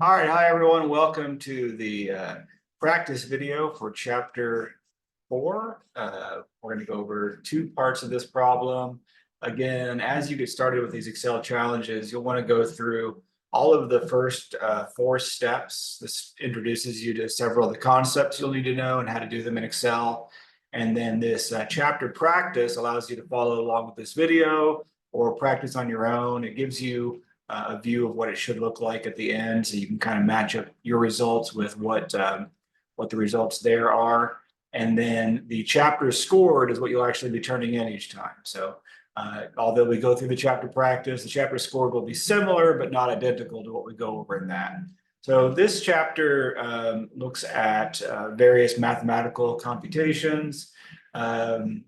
All right, hi everyone. Welcome to the practice video for chapter 4. We're going to go over two parts of this problem. Again, as you get started with these Excel challenges, you'll want to go through all of the first 4 steps. This introduces you to several of the concepts you'll need to know and how to do them in Excel. And then this chapter practice allows you to follow along with this video or practice on your own. It gives you a view of what it should look like at the end, so you can kind of match up your results with what the results there are. And then the chapter scored is what you'll actually be turning in each time. So although we go through the chapter practice, the chapter scored will be similar but not identical to what we go over in that. So this chapter looks at various mathematical computations.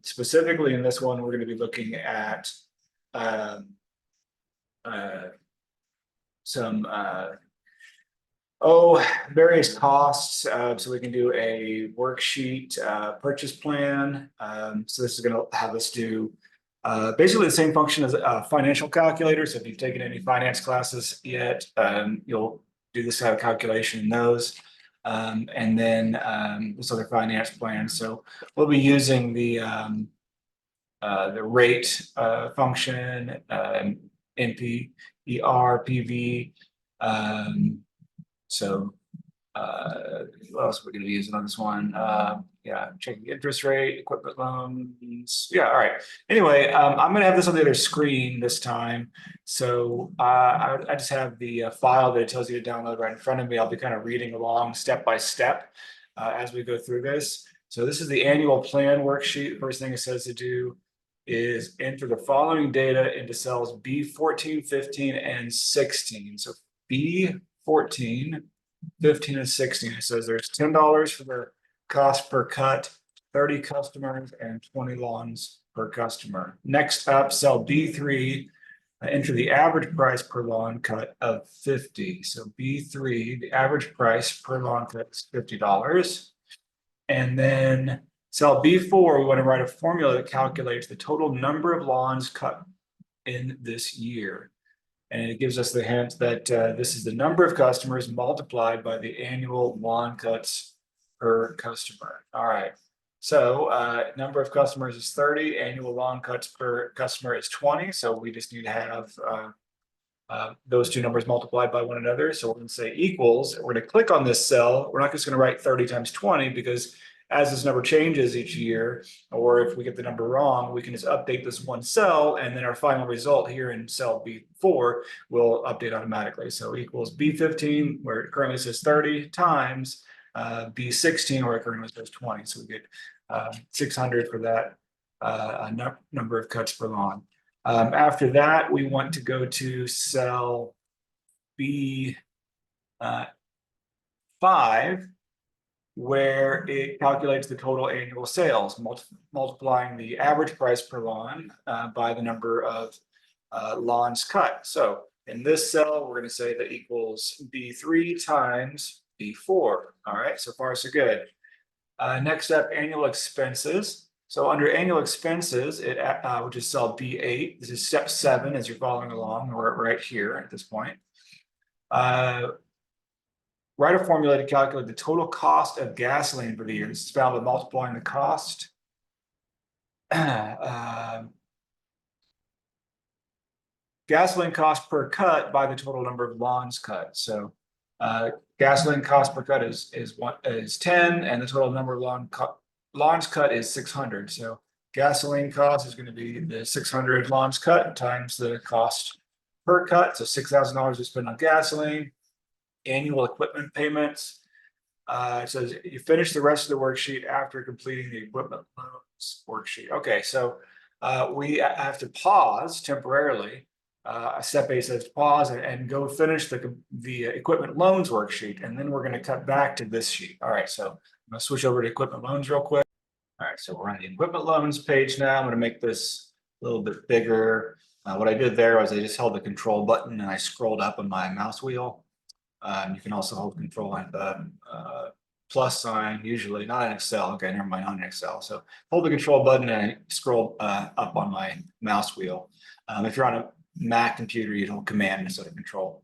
Specifically in this one, we're going to be looking at some various costs. So we can do a worksheet purchase plan. So this is going to have us do basically the same function as a financial calculator. So if you've taken any finance classes yet, you'll do this kind of calculation in those. And then this other finance plan. So we'll be using the rate function, NP, ER, PV. What else are we going to be using on this one? Yeah, checking interest rate, equipment loans. Yeah, all right. Anyway, I'm going to have this on the other screen this time. So I just have the file that it tells you to download right in front of me. I'll be kind of reading along step by step as we go through this. So this is the annual plan worksheet. First thing it says to do is enter the following data into cells B14, 15, and 16. So B14, 15, and 16. It says there's $10 for the cost per cut, 30 customers, and 20 lawns per customer. Next up, cell B3, enter the average price per lawn cut of 50. So B3, the average price per lawn cut is $50. And then cell B4, we want to write a formula that calculates the total number of lawns cut in this year. And it gives us the hint that this is the number of customers multiplied by the annual lawn cuts per customer. All right. So number of customers is 30, annual lawn cuts per customer is 20. So we just need to have those two numbers multiplied by one another. So we're going to say equals. We're going to click on this cell. We're not just going to write 30 times 20 because as this number changes each year, or if we get the number wrong, we can just update this one cell, and then our final result here in cell B4 will update automatically. So equals B15, where it currently says 30, times B16, where it currently says 20. So we get 600 for that number of cuts per lawn. After that, we want to go to cell B5, where it calculates the total annual sales, multiplying the average price per lawn by the number of lawns cut. So in this cell, we're going to say that equals B3 times B4. All right, so far so good. Next up, annual expenses. So under annual expenses, which is cell B8, this is step 7 as you're following along. We're right here at this point. Write a formula to calculate the total cost of gasoline for the year. This is found by multiplying the cost gasoline cost per cut by the total number of lawns cut. So gasoline cost per cut is 10, and the total number of lawns cut is 600. So gasoline cost is going to be the 600 lawns cut times the cost per cut. So $6,000 we spend on gasoline. Annual equipment payments. It says you finish the rest of the worksheet after completing the equipment loans worksheet. Okay, so we have to pause temporarily. Step 8 says pause and go finish the equipment loans worksheet, and then we're going to cut back to this sheet. All right, so I'm going to switch over to equipment loans real quick. All right, so we're on the equipment loans page now. I'm going to make this a little bit bigger. What I did there was I just held the control button and I scrolled up on my mouse wheel. You can also hold control at the plus sign, usually not in Excel. Okay, never mind, not in Excel. So hold the control button and scroll up on my mouse wheel. If you're on a Mac computer, you don't command instead of control.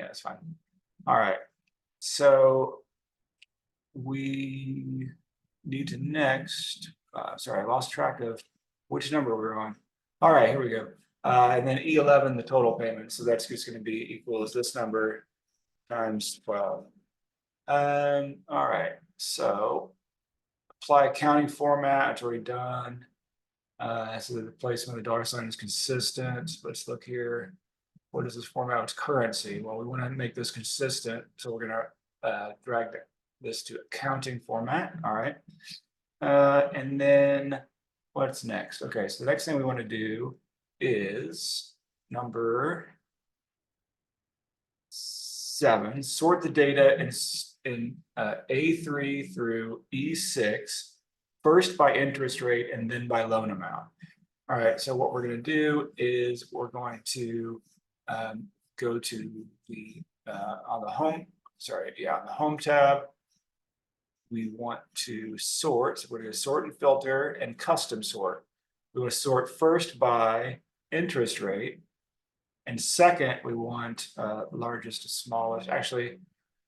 Yeah, it's fine. All right. So we need to next, sorry, I lost track of which number we're on. All right, here we go. And then E11, the total payment. So that's just going to be equal as this number times 12. All right, so apply accounting format. It's already done. So the placement of the dollar sign is consistent. Let's look here. What is this format? It's currency. Well, we want to make this consistent, so we're going to drag this to accounting format. All right. And then what's next? Okay, so the next thing we want to do is number 7. Sort the data in A3 through E6, first by interest rate and then by loan amount. All right, so what we're going to do is we're going to go to the on the home, on the home tab. We want to sort, so we're going to sort and filter and custom sort. We want to sort first by interest rate. And second, we want largest to smallest. Actually,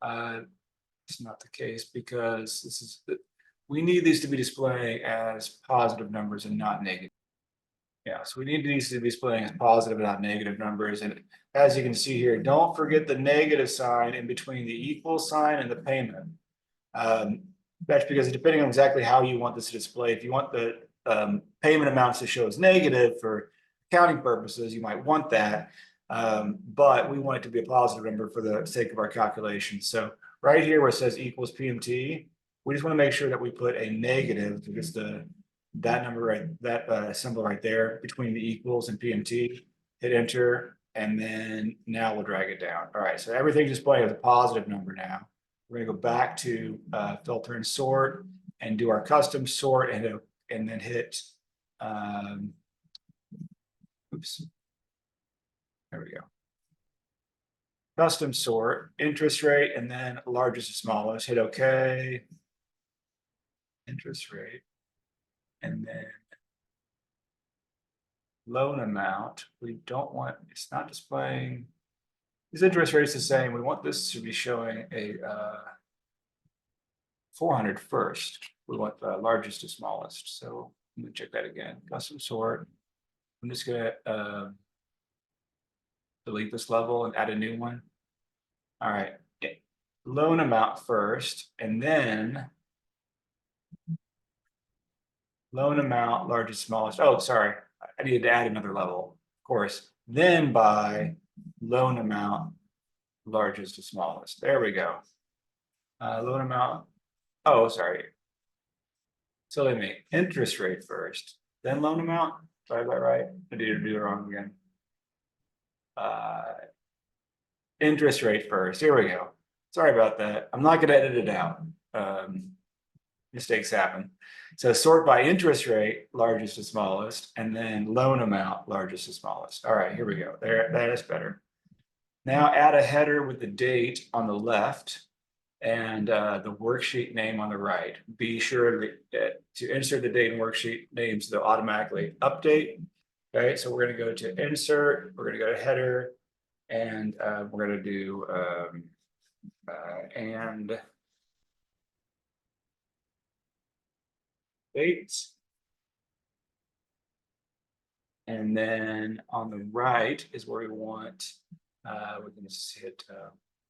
it's not the case because this is we need these to be displaying as positive numbers and not negative. Yeah, so we need these to be displaying as positive and not negative numbers. And as you can see here, don't forget the negative sign in between the equal sign and the payment. That's because depending on exactly how you want this to display, if you want the payment amounts to show as negative for accounting purposes, you might want that. But we want it to be a positive number for the sake of our calculation. So right here where it says equals PMT, we just want to make sure that we put a negative because that number right, that symbol right there between the equals and PMT, hit enter, and then now we'll drag it down. All right, so everything's displaying as a positive number now. We're gonna go back to filter and sort and do our custom sort and then hit, oops, there we go. Custom sort, interest rate, and then largest to smallest, hit okay. Interest rate, and then loan amount. We don't want, it's not displaying, these interest rates the same. We want this to be showing a 400 first. We want the largest to smallest. So let me check that again. Custom sort. I'm just gonna delete this level and add a new one. All right, loan amount first, and then loan amount, largest, smallest. Oh, sorry, I needed to add another level, of course. Then by loan amount, largest to smallest. There we go. Loan amount. Oh, sorry. So let me interest rate first, then loan amount. Sorry, right? I did do it wrong again. Interest rate first. Here we go. Sorry about that. I'm not going to edit it out. Mistakes happen. So sort by interest rate, largest to smallest, and then loan amount, largest to smallest. All right, here we go. There, that is better. Now add a header with the date on the left and the worksheet name on the right. Be sure to insert the date and worksheet names, they'll automatically update. Okay, so we're going to go to insert, we're going to go to header, and we're going to do and dates. And then on the right is where we want, we can just hit,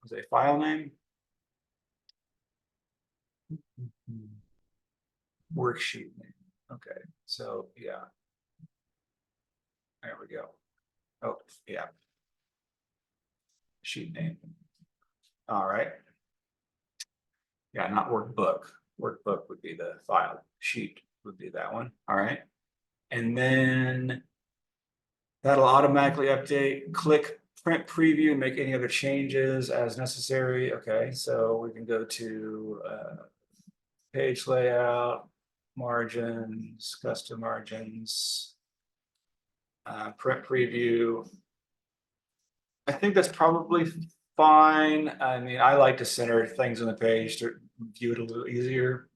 was it a file name? Worksheet name. Okay, so yeah. There we go. Oh, yeah. Sheet name. All right. Yeah, not workbook. Workbook would be the file. Sheet would be that one. All right. And then that'll automatically update. Click print preview and make any other changes as necessary. Okay, so we can go to page layout, margins, custom margins, print preview. I think that's probably fine. I mean, I like to center things on the page to view it a little easier.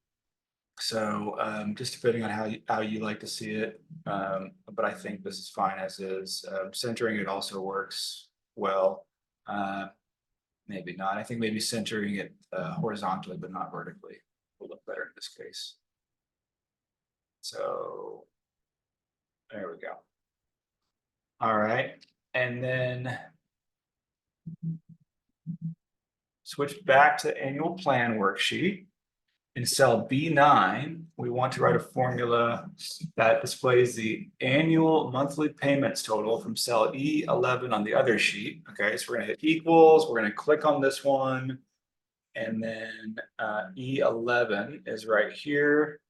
So just depending on how you like to see it, but I think this is fine as is. Centering it also works well. Maybe not. I think maybe centering it horizontally, but not vertically will look better in this case. So there we go. All right, and then switch back to annual plan worksheet. In cell B9, we want to write a formula that displays the annual monthly payments total from cell E11 on the other sheet. Okay, so we're gonna hit equals, we're gonna click on this one. And then E11 is right here.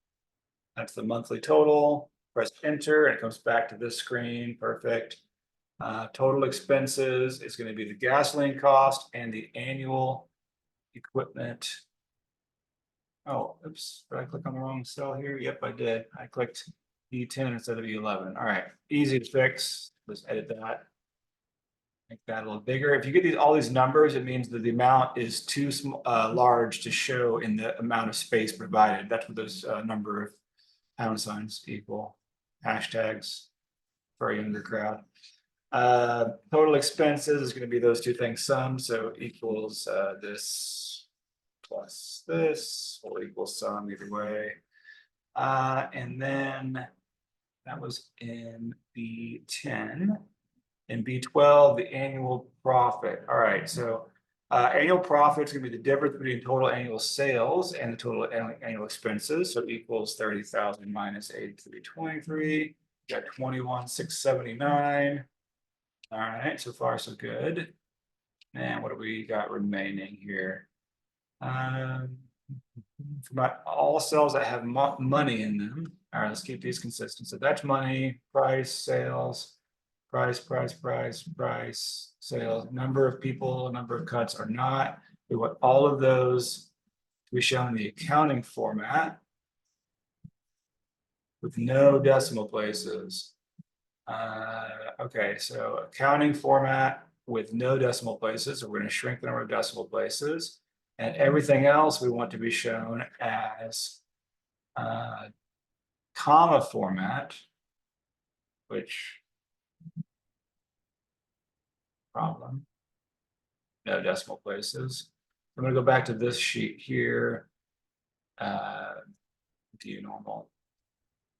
That's the monthly total. Press enter and it comes back to this screen. Perfect. Total expenses is going to be the gasoline cost and the annual equipment. Oh, oops, did I click on the wrong cell here? Yep, I did. I clicked E10 instead of E11. All right, easy to fix. Let's edit that. Make that a little bigger. If you get all these numbers, it means that the amount is too large to show in the amount of space provided. That's what those number of pound signs equal. Hashtags for a younger crowd. Total expenses is going to be those two things sum, so equals this plus this will equal sum either way. And then that was in B10. In B12, the annual profit. All right, so annual profit is going to be the difference between total annual sales and the total annual expenses. So equals 30,000 minus 8323. Got 21,679. All right, so far so good. And what do we got remaining here? For all cells that have money in them. All right, let's keep these consistent. So that's money, price, sales. Price, sales, number of people, number of cuts are not. We want all of those to be shown in the accounting format with no decimal places. Okay, so accounting format with no decimal places. So we're going to shrink the number of decimal places, and everything else we want to be shown as comma format, which problem. No decimal places. I'm going to go back to this sheet here. View normal.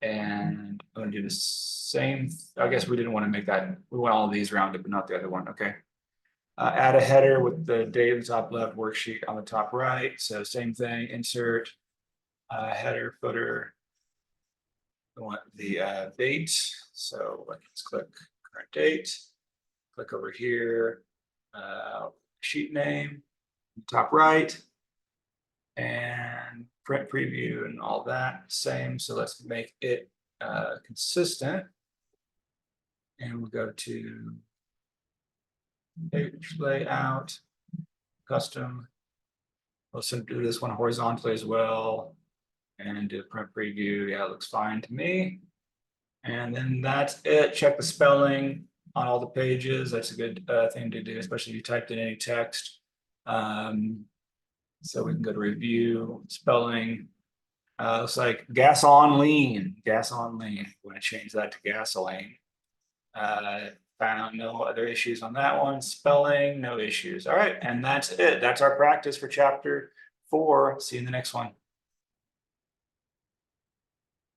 And I'm going to do the same. I guess we didn't want to make that. We want all of these rounded, but not the other one. Okay. Add a header with the date in the top left, worksheet on the top right. So same thing, insert header, footer. We want the date. So let's click current date. Click over here. Sheet name, top right, and print preview and all that same. So let's make it consistent, and we'll go to page layout, custom. We'll do this one horizontally as well, and do print preview. Yeah, it looks fine to me. And then that's it. Check the spelling on all the pages. That's a good thing to do, especially if you typed in any text. So we can go to review, spelling. Looks like gas on lean. We're going to change that to gasoline. Found no other issues on that one. Spelling, no issues. All right, and that's it. That's our practice for chapter 4. See you in the next one.